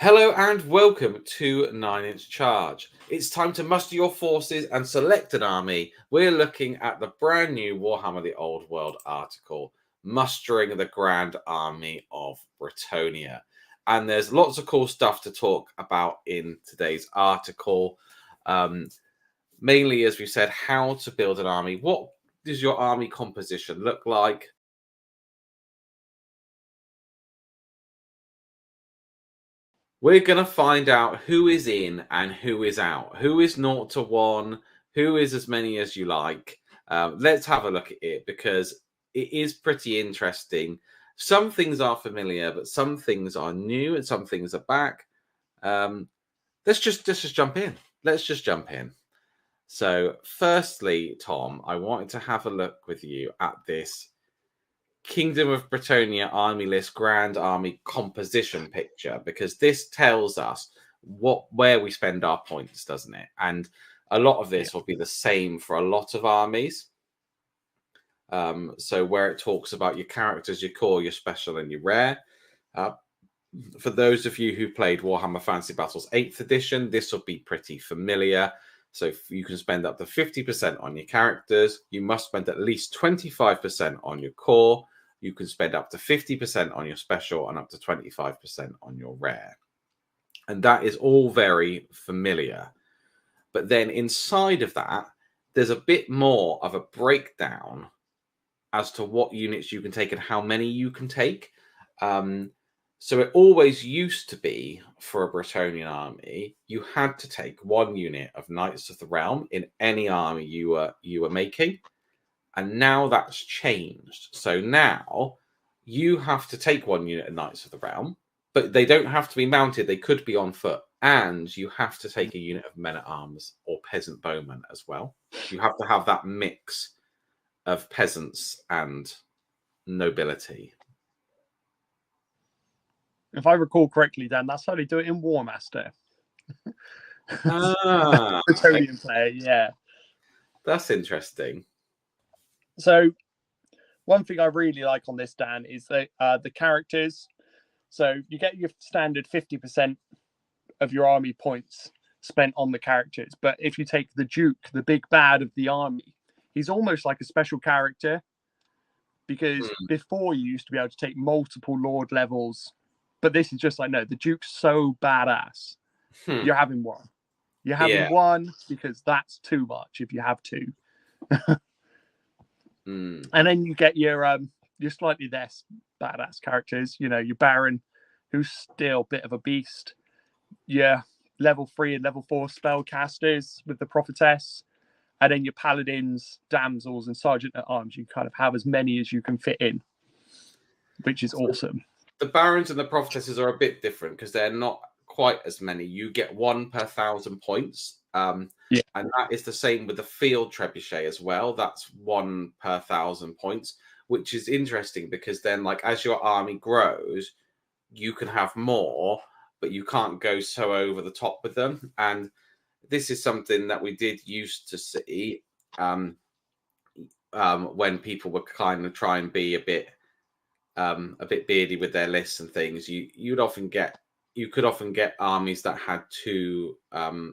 Hello and welcome to 9-Inch Charge. It's time to muster your forces and select an army. We're looking at the brand new Warhammer The Old World article, Mustering the Grand Army of Bretonnia. And there's lots of cool stuff to talk about in today's article. Mainly, as we said, how to build an army. What does your army composition look like? We're going to find out who is in and who is out, who is 0 to 1, who is as many as you like. Let's have a look at it because it is pretty interesting. Some things are familiar, but some things are new and some things are back. Let's just jump in. Let's just jump in. So firstly, Tom, I wanted to have a look with you at this Kingdom of Bretonnia army list grand army composition picture, because this tells us where we spend our points, doesn't it? And a lot of this will be the same for a lot of armies. So where it talks about your characters, your core, your special, and your rare. For those of you who played Warhammer Fantasy Battles 8th edition, this will be pretty familiar. So you can spend up to 50% on your characters. You must spend at least 25% on your core. You can spend up to 50% on your special and up to 25% on your rare. And that is all very familiar. But then inside of that, there's a bit more of a breakdown as to what units you can take and how many you can take. So it always used to be, for a Bretonnian army, you had to take one unit of Knights of the Realm in any army you were making. And now that's changed. So now you have to take one unit of Knights of the Realm, but they don't have to be mounted. They could be on foot. And you have to take a unit of men-at-arms or peasant bowmen as well. You have to have that mix of peasants and nobility. If I recall correctly, Dan, that's how they do it in War Master. Bretonnian player, yeah. That's interesting. So one thing I really like on this, Dan, is the characters. So you get your standard 50% of your army points spent on the characters. But if you take the Juke, the big bad of the army, he's almost like a special character. Because before you used to be able to take multiple Lord levels. But this is just like, no, the Duke's so badass. You're having one. You're having one because that's too much if you have two. And then you get your slightly less badass characters. You know, your Baron, who's still a bit of a beast. Your level 3 and level 4 spellcasters with the Prophetess. And then your Paladins, Damsels, and Sergeant at Arms. You kind of have as many as you can fit in, which is awesome. The Barons and the Prophetesses are a bit different because they're not quite as many. You get 1 per 1,000 points. And that is the same with the Field Trebuchet as well. That's 1 per 1,000 points, which is interesting because then, like, as your army grows, you can have more, but you can't go so over the top with them. And this is something that we did used to see when people were kind of trying to be a bit beardy with their lists and things. You could often get armies that had 2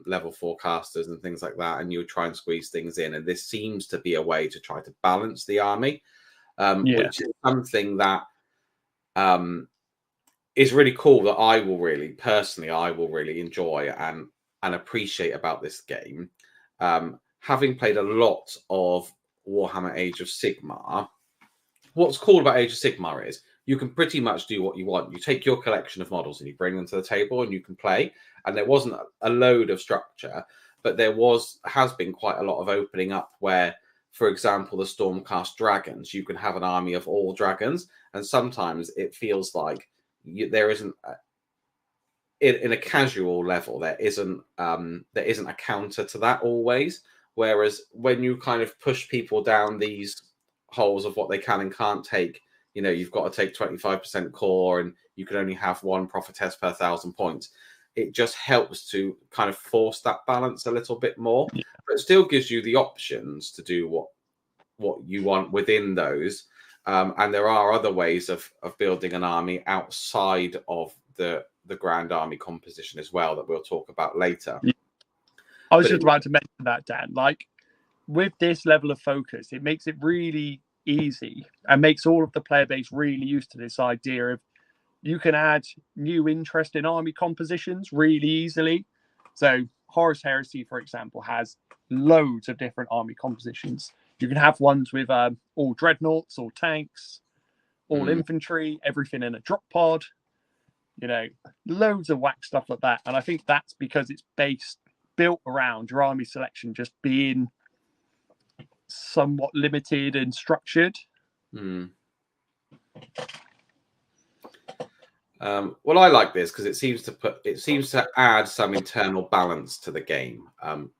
level 4 casters and things like that, and you would try and squeeze things in. And this seems to be a way to try to balance the army, which is something that is really cool. That I will really enjoy and appreciate about this game. Having played a lot of Warhammer Age of Sigmar, what's cool about Age of Sigmar is you can pretty much do what you want. You take your collection of models and you bring them to the table and you can play. And there wasn't a load of structure, but has been quite a lot of opening up where, for example, the Stormcast dragons, you can have an army of all dragons. And sometimes it feels like there isn't in a casual level, there isn't a counter to that always. Whereas when you kind of push people down these holes of what they can and can't take, you know, you've got to take 25% core and you can only have 1 Prophetess per 1,000 points. It just helps to kind of force that balance a little bit more, but it still gives you the options to do what you want within those. And there are other ways of building an army outside of the the Grand Army composition as well that we'll talk about later. Yeah. I was just about to mention that, Dan. Like, with this level of focus, it makes it really easy and makes all of the player base really used to this idea of you can add new interest in army compositions really easily. So Horus Heresy, for example, has loads of different army compositions. You can have ones with all dreadnoughts, all tanks, all infantry, everything in a drop pod, you know, loads of whack stuff like that. And I think that's because it's built around your army selection just being somewhat limited and structured. Well, I like this because it seems to add some internal balance to the game,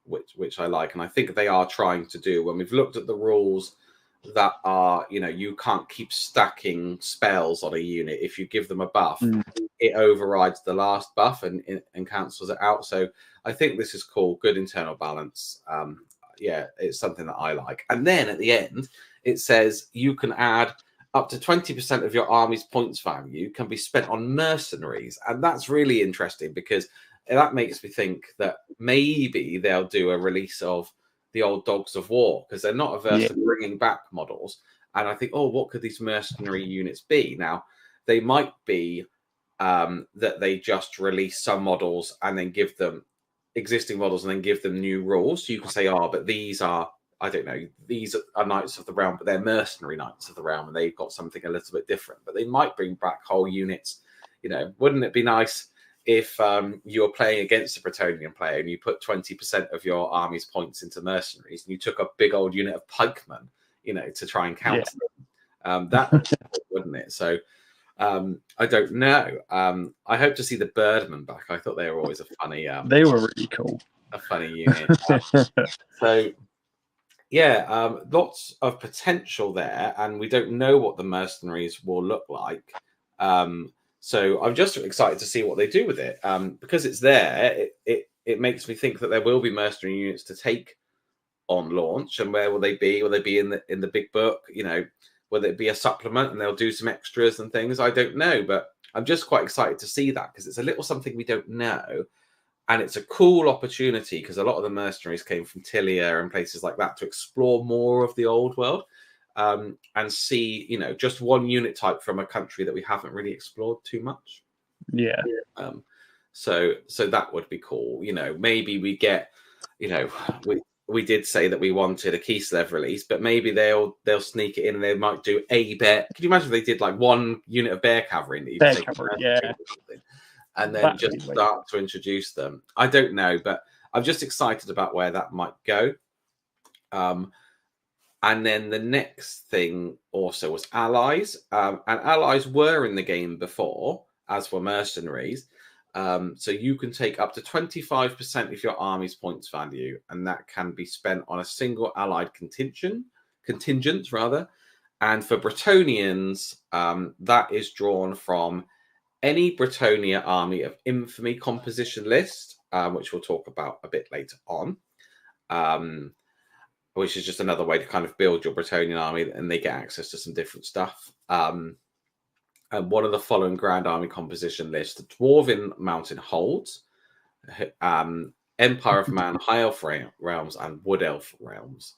which I like, and I think they are trying to do. When we've looked at the rules that are, you know, you can't keep stacking spells on a unit. If you give them a buff, it overrides the last buff and cancels it out. So I think this is cool. Good internal balance. Yeah, it's something that I like. And then at the end, it says you can add up to 20% of your army's points value can be spent on mercenaries. And that's really interesting because that makes me think that maybe they'll do a release of the old Dogs of War, because they're not averse to bringing back models. And I think, oh, what could these mercenary units be? Now, they might be that they just release some models and then give them existing models and then give them new rules. So you can say, oh, but these are, I don't know, these are Knights of the Realm, but they're mercenary Knights of the Realm, and they've got something a little bit different. But they might bring back whole units. You know, wouldn't it be nice if you're playing against a Bretonnian player and you put 20% of your army's points into mercenaries and you took a big old unit of pikemen, you know, to try and counter them? That wouldn't it? So I don't know. I hope to see the Birdmen back. I thought they were always a funny. They were really cool. A funny unit. So yeah, lots of potential there, and we don't know what the mercenaries will look like. So I'm just excited to see what they do with it. Because it's there, it makes me think that there will be mercenary units to take on launch. And where will they be? Will they be in the big book? You know, will it be a supplement and they'll do some extras and things? I don't know, but I'm just quite excited to see that because it's a little something we don't know. And it's a cool opportunity because a lot of the mercenaries came from Tilia and places like that to explore more of the old world. And see, you know, just one unit type from a country that we haven't really explored too much. Yeah. So that would be cool. You know, maybe we get, you know, we did say that we wanted a Kislev release, but maybe they'll sneak it in and they might do a bear. Could you imagine if they did like one unit of bear cavalry and bear cavalry, and then just start to introduce them? I don't know, but I'm just excited about where that might go. And then the next thing also was allies. And allies were in the game before, as were mercenaries. So you can take up to 25% of your army's points value, and that can be spent on a single allied contingent. And for Bretonnians, that is drawn from any Bretonnia Army of Infamy composition list, which we'll talk about a bit later on. Which is just another way to kind of build your Bretonnian army, and they get access to some different stuff. And one of the following Grand Army composition lists: the Dwarven Mountain Holds, Empire of Man, High Elf Realms, and Wood Elf Realms.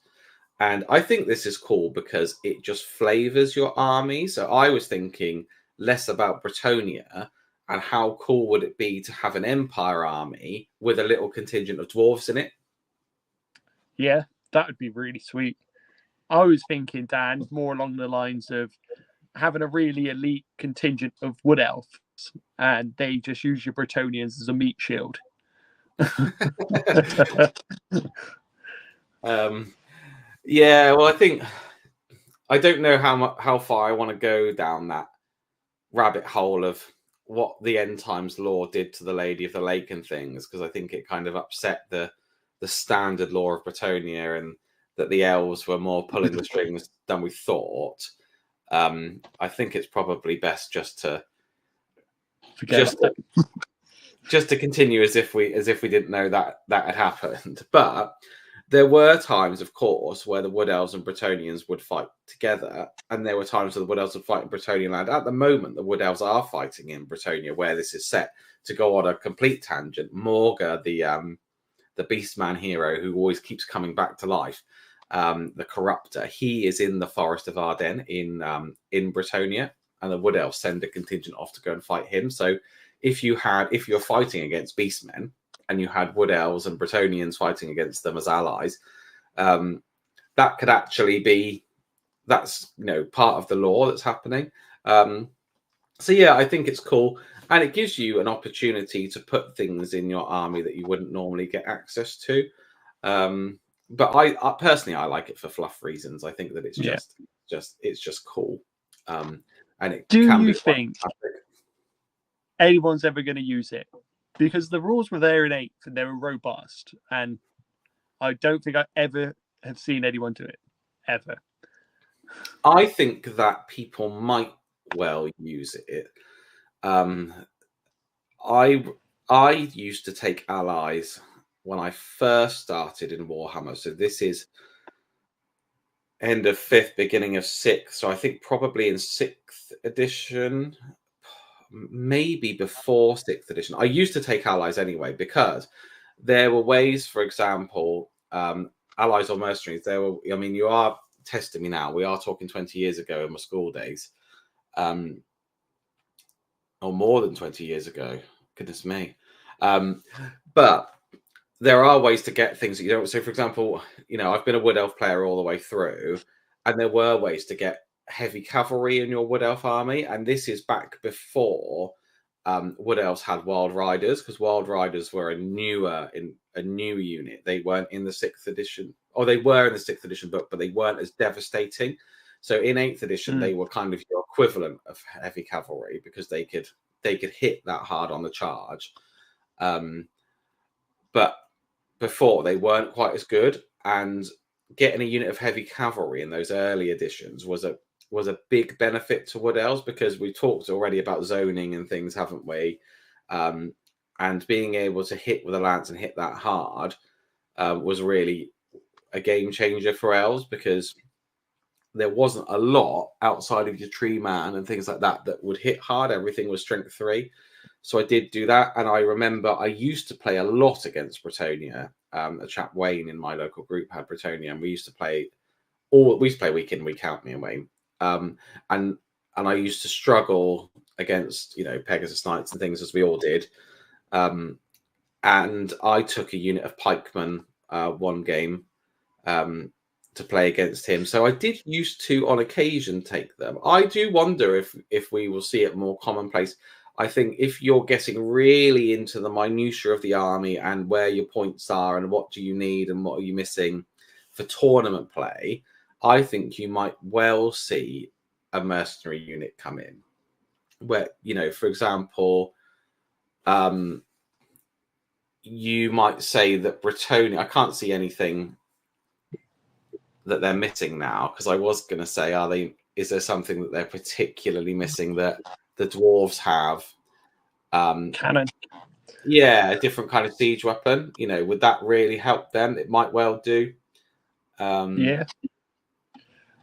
And I think this is cool because it just flavors your army. So I was thinking less about Bretonnia and how cool would it be to have an Empire army with a little contingent of dwarves in it. Yeah. That would be really sweet. I was thinking, Dan, more along the lines of having a really elite contingent of wood elves, and they just use your Bretonnians as a meat shield. Yeah, well, I don't know how far I want to go down that rabbit hole of what the end times lore did to the Lady of the Lake and things, because I think it kind of upset the standard lore of Bretonnia, and that the elves were more pulling the strings than we thought. I think it's probably best just to continue as if we didn't know that had happened. But There were times, of course, where the Wood Elves and Bretonnians would fight together, and there were times where the Wood Elves would fight in Bretonnian land. At the moment, the Wood Elves are fighting in Bretonnia, where this is set. To go on a complete tangent, Morga, the Beastman hero who always keeps coming back to life, the Corruptor, he is in the Forest of Ardennes in Bretonnia, and the Wood Elves send a contingent off to go and fight him. So if you're fighting against Beastmen, and you had Wood Elves and Bretonnians fighting against them as allies, that could actually be, that's part of the lore that's happening. So yeah, I think it's cool, and it gives you an opportunity to put things in your army that you wouldn't normally get access to. But I personally, I like it for fluff reasons. I think that it's just cool, and it Do can you be think fantastic. anyone's ever going to use it? Because the rules were there in 8th and they were robust, and I don't think I ever have seen anyone do it, ever. I think that people might well use it. I used to take allies when I first started in Warhammer. So this is end of 5th, beginning of 6th. So I think probably in 6th edition, maybe before 6th edition. I used to take allies anyway, because there were ways, for example, allies or mercenaries. You are testing me now. We are talking 20 years ago in my school days, or more than 20 years ago. Goodness me. But there are ways to get things that you don't. So, for example, I've been a Wood Elf player all the way through, and there were ways to get heavy cavalry in your Wood Elf army. And this is back before Wood Elves had Wild Riders, because Wild Riders were a new unit. They weren't in the 6th edition, or they were in the 6th edition book, but they weren't as devastating. So in 8th edition, they were kind of your equivalent of heavy cavalry, because they could hit that hard on the charge. But before, they weren't quite as good, and getting a unit of heavy cavalry in those early editions was a big benefit to Wood Elves, because we talked already about zoning and things, haven't we? And being able to hit with a lance and hit that hard was really a game changer for Elves, because there wasn't a lot outside of your tree man and things like that would hit hard. Everything was strength 3. So I did do that. And I remember I used to play a lot against Bretonnia. A chap, Wayne, in my local group had Bretonnia, and we used to play week in, week out, me and Wayne. And I used to struggle against, Pegasus Knights and things, as we all did. And I took a unit of pikemen one game to play against him. So I did used to, on occasion, take them. I do wonder if we will see it more commonplace. I think if you're getting really into the minutiae of the army and where your points are and what do you need and what are you missing for tournament play, I think you might well see a mercenary unit come in. Where, for example, you might say that Bretonnia, I can't see anything that they're missing now, because I was going to say, is there something that they're particularly missing that the dwarves have? Cannon. Yeah, a different kind of siege weapon. Would that really help them? It might well do. Yeah.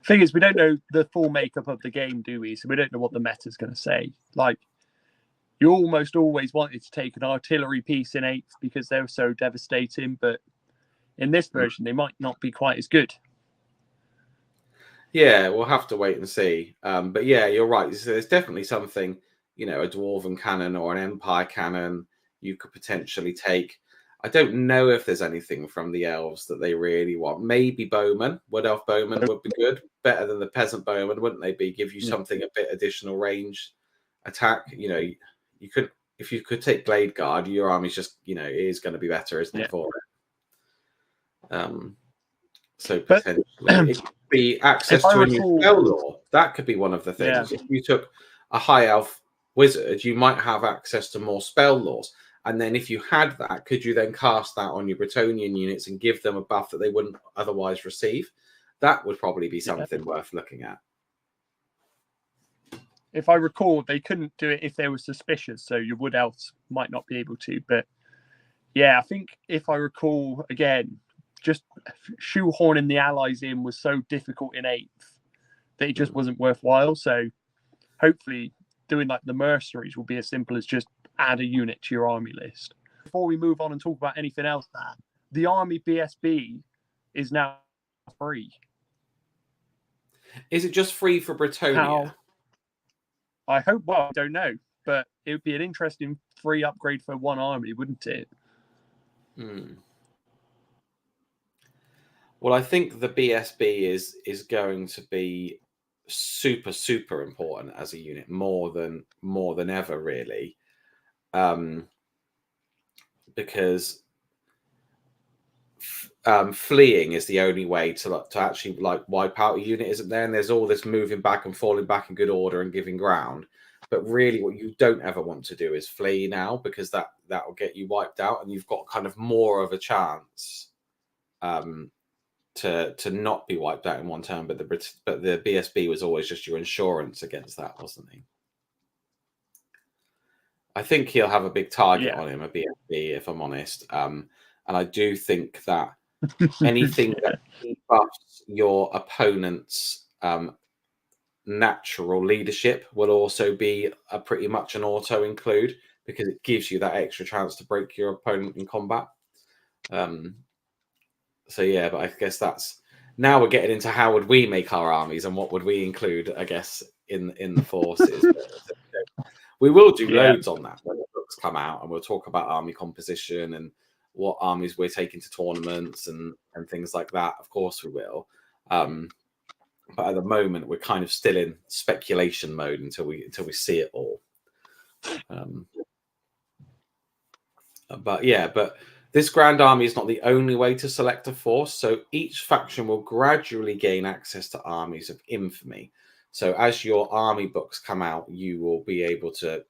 Thing is, we don't know the full makeup of the game, do we? So we don't know what the meta's going to say. Like, you almost always wanted to take an artillery piece in 8th because they were so devastating, but in this version, they might not be quite as good. Yeah, we'll have to wait and see. But yeah, you're right. So there's definitely something, a dwarven cannon or an empire cannon you could potentially take. I don't know if there's anything from the elves that they really want. Maybe bowmen, Wood Elf bowmen would be good. Better than the peasant bowmen, wouldn't they be? Give you something, a bit additional range attack. You could, if you could take Blade Guard, your army's just, it is going to be better, isn't it, for it? So potentially it could be access to a new spell lore. That could be one of the things. If you took a high elf wizard, you might have access to more spell lores. And then if you had that, could you then cast that on your Bretonnian units and give them a buff that they wouldn't otherwise receive? That would probably be something worth looking at. If I recall, they couldn't do it if they were suspicious, so your Wood Elves might not be able to. But yeah, I think if I recall, again, just shoehorning the allies in was so difficult in 8th that it just wasn't worthwhile. So hopefully doing like the mercenaries will be as simple as just add a unit to your army list. Before we move on and talk about anything else, the army BSB is now free. Is it just free for Bretonia? How? I hope. Well, I don't know, but it would be an interesting free upgrade for one army, wouldn't it? Well, I think the BSB is going to be super important as a unit, more than ever, really, because fleeing is the only way to actually like wipe out a unit, isn't there? And there's all this moving back and falling back in good order and giving ground. But really, what you don't ever want to do is flee now, because that will get you wiped out, and you've got kind of more of a chance to not be wiped out in one turn. But the BSB was always just your insurance against that, wasn't he? I think he'll have a big target on him, a BSB, if I'm honest. And I do think that anything that buffs your opponent's natural leadership will also be pretty much an auto include, because it gives you that extra chance to break your opponent in combat. So yeah, but I guess that's, now we're getting into how would we make our armies and what would we include, I guess, in the forces. We will do loads on that when the books come out, and we'll talk about army composition and what armies we're taking to tournaments and things like that. Of course we will. But at the moment, we're kind of still in speculation mode until we see it all. But this Grand Army is not the only way to select a force. So each faction will gradually gain access to armies of infamy. So as your army books come out, you will be able to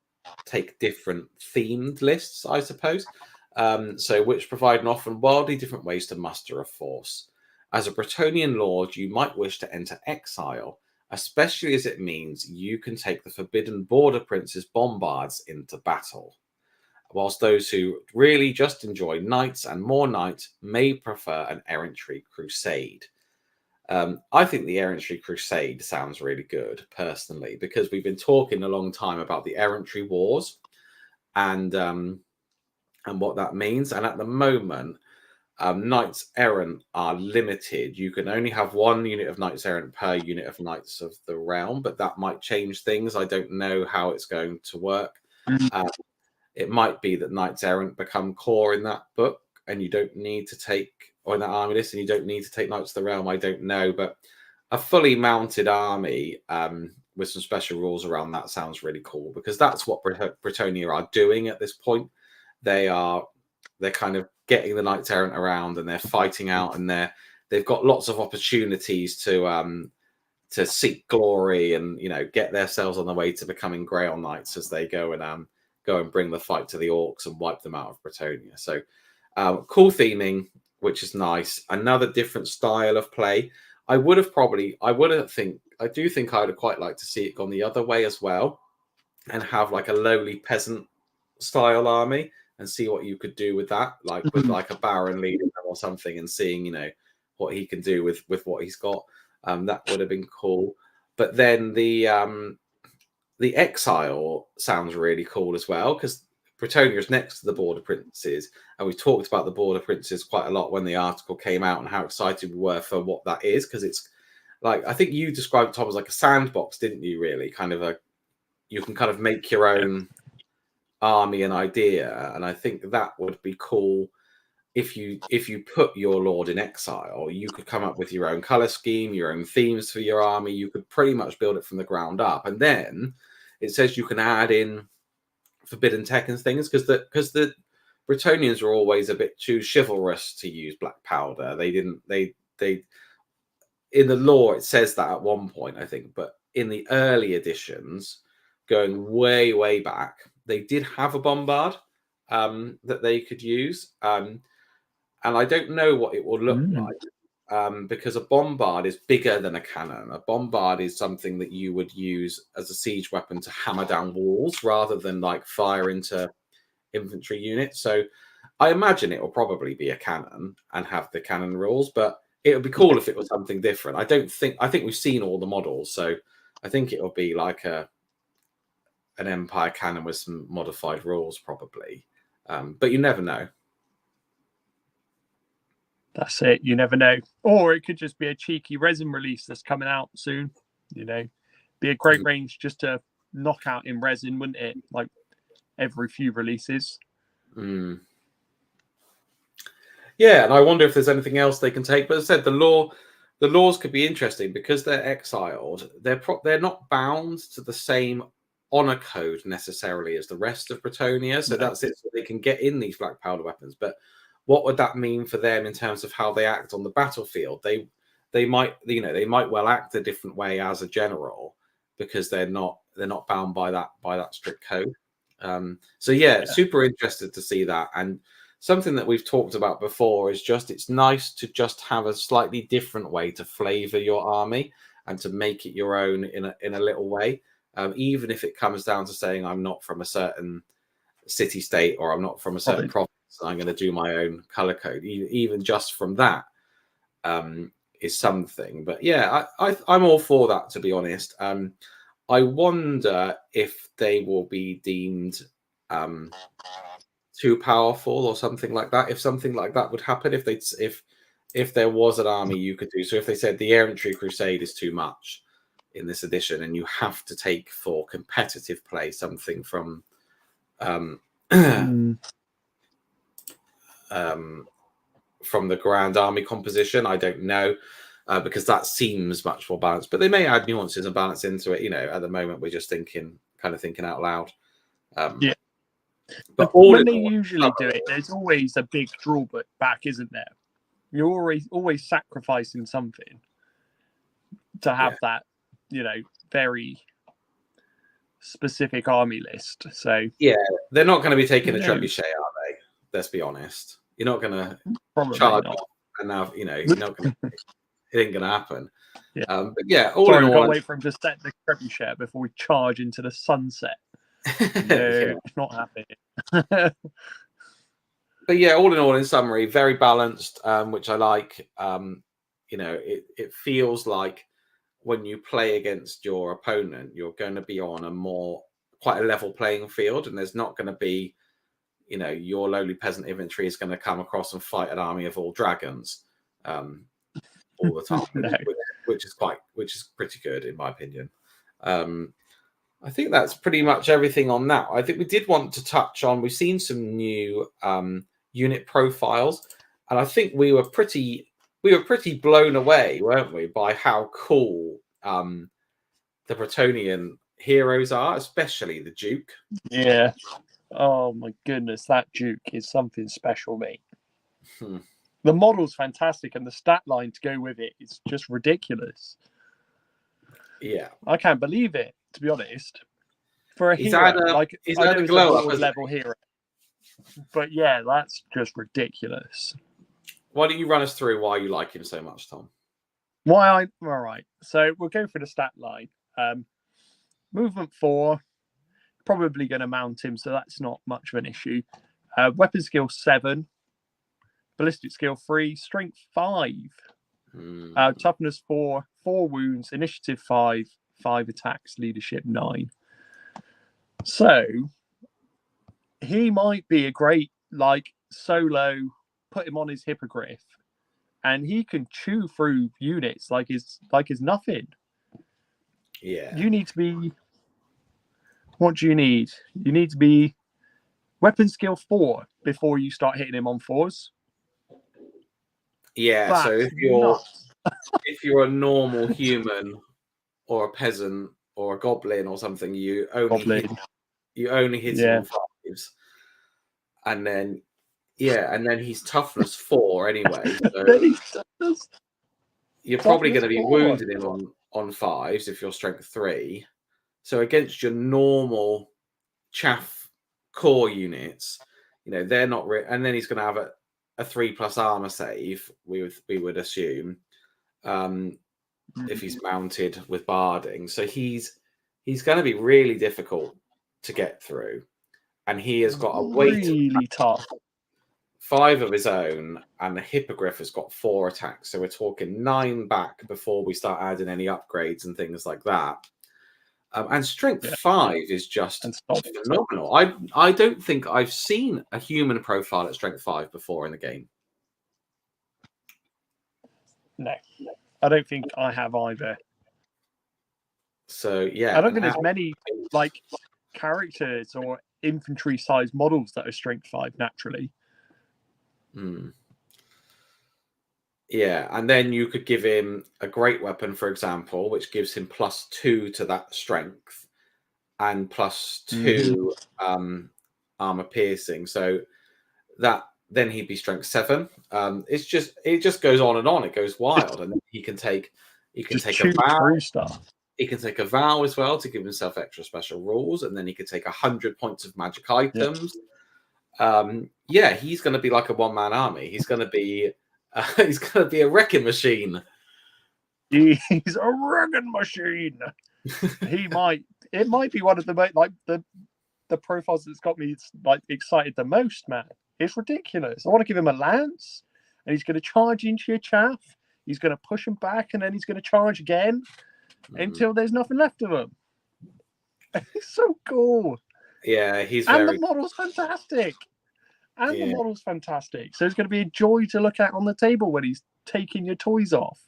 take different themed lists, I suppose. So which provide an often wildly different ways to muster a force. As a Bretonian lord, you might wish to enter exile, especially as it means you can take the forbidden border prince's bombards into battle. Whilst those who really just enjoy knights and more knights may prefer an errantry crusade. I think the errantry crusade sounds really good, personally, because we've been talking a long time about the errantry wars and what that means. And at the moment, knights errant are limited. You can only have one unit of knights errant per unit of knights of the realm, but that might change things. I don't know how it's going to work. It might be that knights errant become core in that book, and you don't need to take, or in that army list, and you don't need to take knights of the realm. I don't know, but a fully mounted army with some special rules around that sounds really cool, because that's what Bretonia are doing at this point. They're kind of getting the knights errant around, and they're fighting out, and they've got lots of opportunities to seek glory and get themselves on the way to becoming Grail Knights as they go and bring the fight to the orcs and wipe them out of Bretonia. So cool theming, which is nice. Another different style of play. I do think I'd quite like to see it gone the other way as well, and have like a lowly peasant style army and see what you could do with that, like with like a baron leading them or something, and seeing what he can do with what he's got. That would have been cool. But then the exile sounds really cool as well, because Bretonia is next to the border princes, and we talked about the border princes quite a lot when the article came out, and how excited we were for what that is, because it's like, I think you described Tom as like a sandbox, didn't you? Really, kind of you can kind of make your own army and idea, and I think that would be cool. If you put your lord in exile, you could come up with your own color scheme, your own themes for your army. You could pretty much build it from the ground up, and then it says you can add in forbidden tech and things, because the Bretonians were always a bit too chivalrous to use black powder. They in the lore it says that at one point, I think, but in the early editions, going way back, they did have a bombard that they could use. And I don't know what it will look like, because a bombard is bigger than a cannon. A bombard is something that you would use as a siege weapon to hammer down walls rather than like fire into infantry units. So I imagine it will probably be a canon and have the canon rules, but it would be cool if it was something different. I think we've seen all the models, so I think it will be like an Empire canon with some modified rules, probably. But you never know. That's it. You never know. Or it could just be a cheeky resin release that's coming out soon. Be a great range just to knock out in resin, wouldn't it? Like every few releases. Yeah, and I wonder if there's anything else they can take. But as I said, the laws could be interesting because they're exiled. They're not bound to the same honor code necessarily as the rest of Bretonia. So that's it. So they can get in these black powder weapons. But what would that mean for them in terms of how they act on the battlefield? They might well act a different way as a general because they're not bound by that strict code. Super interested to see that. And something that we've talked about before is it's nice to just have a slightly different way to flavor your army and to make it your own in a little way. Even if it comes down to saying I'm not from a certain city state or I'm not from a certain province, I'm going to do my own color code. Even just from that is something. But yeah, I'm all for that, to be honest. I wonder if they will be deemed too powerful or something like that. If something like that would happen, if there was an army you could do. So if they said the Errantry Crusade is too much in this edition and you have to take for competitive play something from from the Grand Army composition, I don't know, because that seems much more balanced. But they may add nuances and balance into it. At the moment we're just thinking out loud. But when they usually do it, there's always a big drawback, isn't there? You're always sacrificing something to have that, very specific army list. So yeah, they're not going to be taking a trebuchet, are they? Let's be honest. You're not going to charge off and now you're not going to. It ain't going to happen. Yeah. But yeah, we've got to wait for him to set the trebuchet before we charge into the sunset. No, it's not happening. But yeah, all in all, in summary, very balanced, which I like. It feels like when you play against your opponent, you're going to be on quite a level playing field, and there's not going to be, your lowly peasant infantry is going to come across and fight an army of all dragons all the time, which is pretty good in my opinion. I think that's pretty much everything on that. I think we did want to touch on, we've seen some new unit profiles, and I think we were pretty blown away, weren't we, by how cool the Bretonian heroes are, especially the Juke. Yeah. Oh my goodness, that Juke is something special, mate. The model's fantastic, and the stat line to go with it is just ridiculous. Yeah, I can't believe it, to be honest. For a hero, he's had a glow up level hero, but yeah, that's just ridiculous. Why don't you run us through why you like him so much, Tom? All right. So we'll go through the stat line. Movement 4, probably going to mount him, so that's not much of an issue. Weapon skill 7, ballistic skill 3, strength 5, toughness 4, 4 wounds, initiative 5, 5 attacks, leadership 9. So he might be a great solo. Put him on his hippogriff, and he can chew through units like it's nothing. Yeah. You need to be. What do you need? You need to be weapon skill 4 before you start hitting him on 4s. Yeah. That's so if you're a normal human or a peasant or a goblin or something, you only hit him on 5s, and then he's toughness 4 anyway. So you're probably going to be wounding him on 5s if you're strength 3. So against your normal chaff core units, they're not. And then he's going to have a 3+ armor save. We would assume, if he's mounted with barding. So he's going to be really difficult to get through, and he has got a weight really tough. 5 of his own, and the Hippogriff has got 4 attacks. So we're talking 9 back before we start adding any upgrades and things like that. And strength 5 is just phenomenal. I don't think I've seen a human profile at strength 5 before in the game. No, I don't think I have either. So yeah, I don't think there's many like characters or infantry size models that are strength 5 naturally. Yeah, and then you could give him a great weapon, for example, which gives him +2 to that strength and +2 armor piercing. So that then he'd be strength 7. It just goes on and on. It goes wild, and he can take a vow. Stuff. He can take a vow as well to give himself extra special rules, and then he could take 100 points of magic items. Yeah, he's going to be like a one-man army. He's going to be a wrecking machine. He's a wrecking machine. It might be one of the profiles that's got me like excited the most, man. It's ridiculous. I want to give him a lance, and he's going to charge into your chaff. He's going to push him back, and then he's going to charge again until there's nothing left of him. It's so cool. Yeah, the model's fantastic. The model's fantastic. So it's going to be a joy to look at on the table when he's taking your toys off.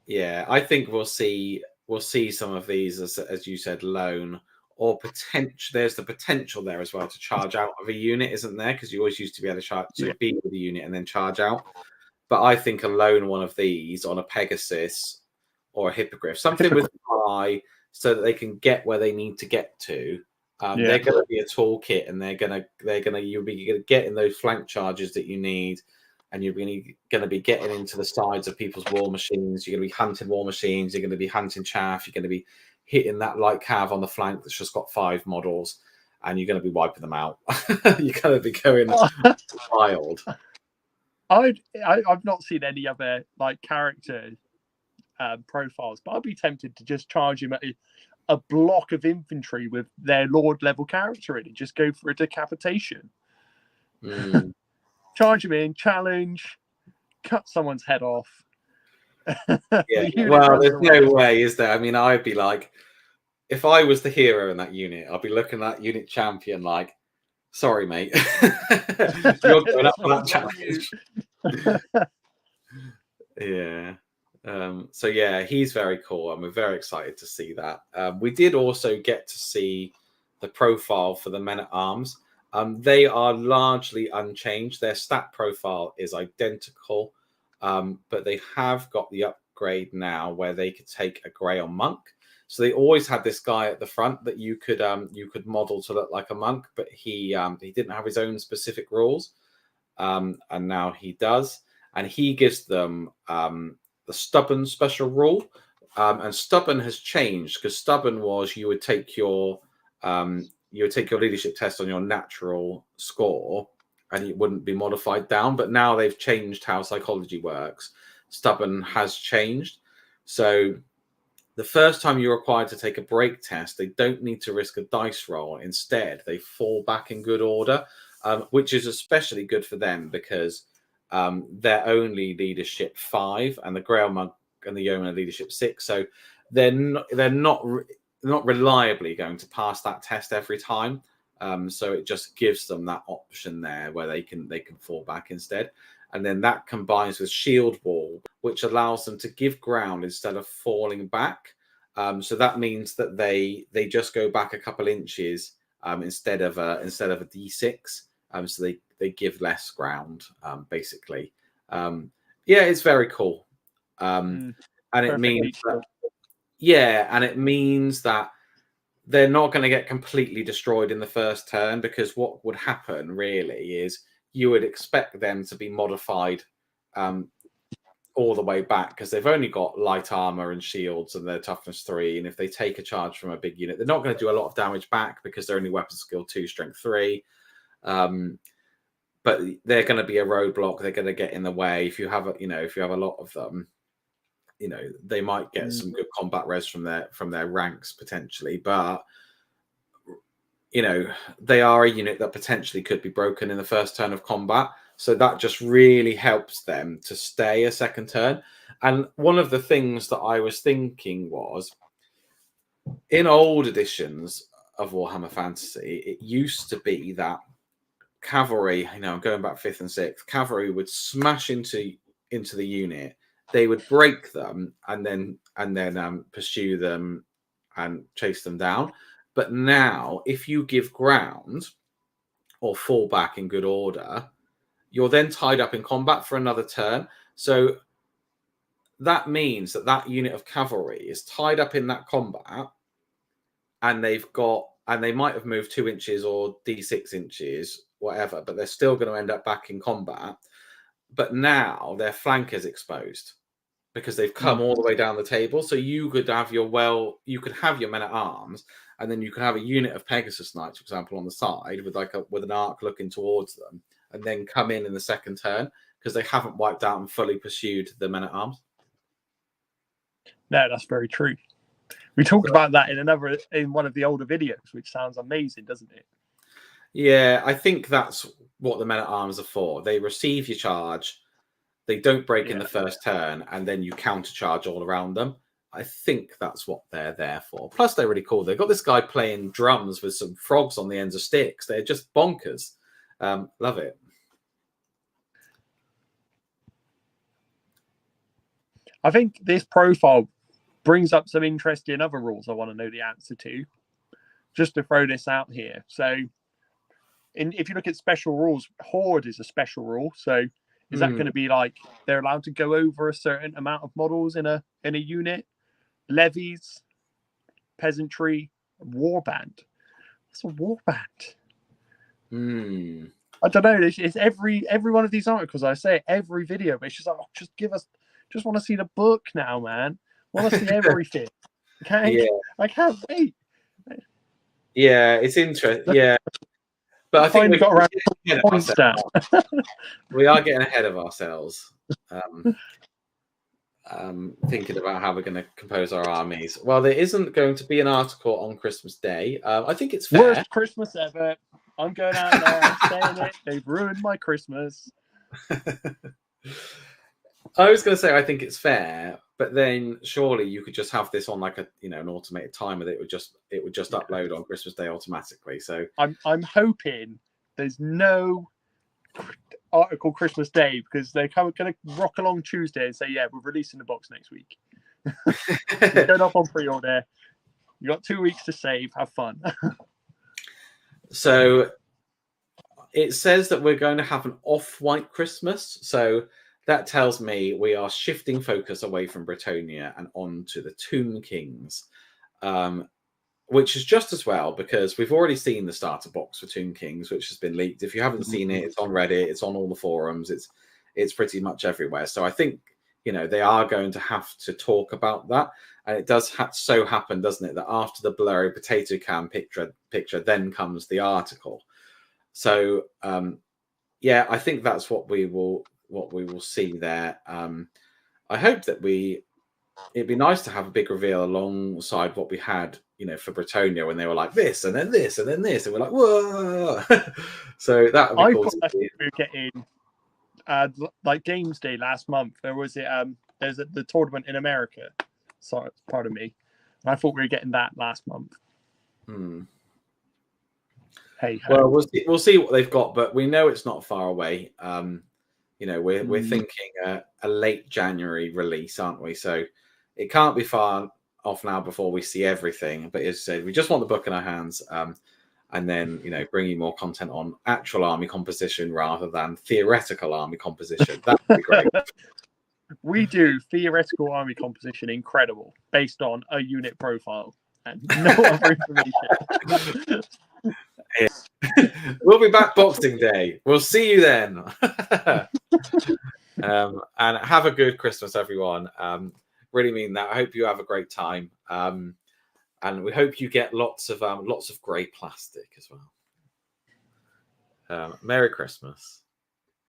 Yeah, I think we'll see some of these as you said, loan or potential. There's the potential there as well to charge out of a unit, isn't there? Because you always used to be able to charge be with the unit and then charge out. But I think a loan one of these on a Pegasus or a Hippogriff, something with fly, so that they can get where they need to get to. They're going to be a toolkit, and you'll be getting those flank charges that you need, and you're going to be getting into the sides of people's war machines. You're going to be hunting war machines. You're going to be hunting chaff. You're going to be hitting that light cav on the flank that's just got 5 models, and you're going to be wiping them out. You're going to be going wild. I've not seen any other like character profiles, but I'd be tempted to just charge him at a block of infantry with their lord level character in and just go for a decapitation. Charge him in, challenge, cut someone's head off. Yeah, well, there's no way, is there? I mean, I'd be like, if I was the hero in that unit, I'd be looking at that unit champion like, sorry, mate. You're going up for that challenge. Yeah. So yeah, he's very cool, and we're very excited to see that. We did also get to see the profile for the men at arms. They are largely unchanged. Their stat profile is identical, but they have got the upgrade now where they could take a Grail monk. So they always had this guy at the front that you could model to look like a monk, but he didn't have his own specific rules, and now he does, and he gives them the stubborn special rule, and stubborn has changed because stubborn was you would take your leadership test on your natural score and it wouldn't be modified down, but now they've changed how psychology works. Stubborn has changed, so the first time you're required to take a break test, they don't need to risk a dice roll. Instead, they fall back in good order, which is especially good for them because they're only leadership 5, and the Grail monk and the yeoman are leadership 6. So they're not reliably going to pass that test every time. So it just gives them that option there where they can fall back instead. And then that combines with Shield Wall, which allows them to give ground instead of falling back. So that means that they just go back a couple inches instead of a D6. So they give less ground, basically. Yeah, it's very cool. And it means it means that they're not going to get completely destroyed in the first turn, because what would happen really is you would expect them to be modified all the way back, because they've only got light armor and shields and they're toughness 3, and if they take a charge from a big unit, they're not going to do a lot of damage back because they're only weapon skill 2, strength 3. But they're going to be a roadblock. They're going to get in the way. If you have a lot of them, they might get some good combat res from their ranks potentially. But they are a unit that potentially could be broken in the first turn of combat. So that just really helps them to stay a second turn. And one of the things that I was thinking was, in old editions of Warhammer Fantasy, it used to be that cavalry, I'm going back 5th and 6th, cavalry would smash into the unit. They would break them and then pursue them and chase them down. But now, if you give ground or fall back in good order, you're then tied up in combat for another turn. So that means that unit of cavalry is tied up in that combat, and they might have moved 2 inches or D6 inches, whatever, but they're still going to end up back in combat. But now their flank is exposed because they've come all the way down the table. So you could have your men at arms, and then you could have a unit of Pegasus Knights, for example, on the side with an arc looking towards them, and then come in the second turn because they haven't wiped out and fully pursued the men at arms. No, that's very true. We talked about that in one of the older videos, which sounds amazing, doesn't it? Yeah, I think that's what the men at arms are for. They receive your charge, they don't break in the first turn, and then you countercharge all around them. I think that's what they're there for. Plus, they're really cool. They've got this guy playing drums with some frogs on the ends of sticks. They're just bonkers. Love it. I think this profile brings up some interesting other rules I want to know the answer to. Just to throw this out here. So, if you look at special rules, Horde is a special rule. So, is that going to be like they're allowed to go over a certain amount of models in a unit? Levies, peasantry, warband. What's a warband? I don't know. It's every one of these articles. I say it every video, but it's just like, just want to see the book now, man. Want to see everything. Okay, yeah. I can't wait. Yeah, it's interesting. Yeah, but I think we got around points down. We are getting ahead of ourselves. Thinking about how we're going to compose our armies. Well, there isn't going to be an article on Christmas Day. I think it's fair. Worst Christmas ever. I'm going out there. I'm saying it. They've ruined my Christmas. I was going to say I think it's fair, but then surely you could just have this on like an automated timer that it would just upload on Christmas Day automatically. So I'm hoping there's no article Christmas Day because they're going to rock along Tuesday and say, yeah, we're releasing the box next week. It's going up on pre-order. You got 2 weeks to save. Have fun. So it says that we're going to have an off-white Christmas. So that tells me we are shifting focus away from Bretonnia and on to the Tomb Kings, which is just as well because we've already seen the starter box for Tomb Kings, which has been leaked. If you haven't seen it, it's on Reddit, it's on all the forums, it's pretty much everywhere. So I think they are going to have to talk about that, and it does so happen, doesn't it, that after the blurry potato can picture then comes the article. So yeah, I think that's what we will see there. I hope that it'd be nice to have a big reveal alongside what we had, for Bretonnia when they were like this and then this and then this, and we're like, whoa. So that would be cool. We're getting like Games Day last month. There's the tournament in America. Sorry, pardon me. And I thought we were getting that last month. Hey, well, we'll see what they've got, but we know it's not far away. We're thinking a late January release, aren't we? So it can't be far off now before we see everything. But as I said, we just want the book in our hands, and then bringing more content on actual army composition rather than theoretical army composition. That would be great. We do theoretical army composition, incredible, based on a unit profile and no other information. We'll be back Boxing Day. We'll see you then. And have a good Christmas, everyone. Really mean that. I hope you have a great time. And we hope you get lots of grey plastic as well. Merry Christmas.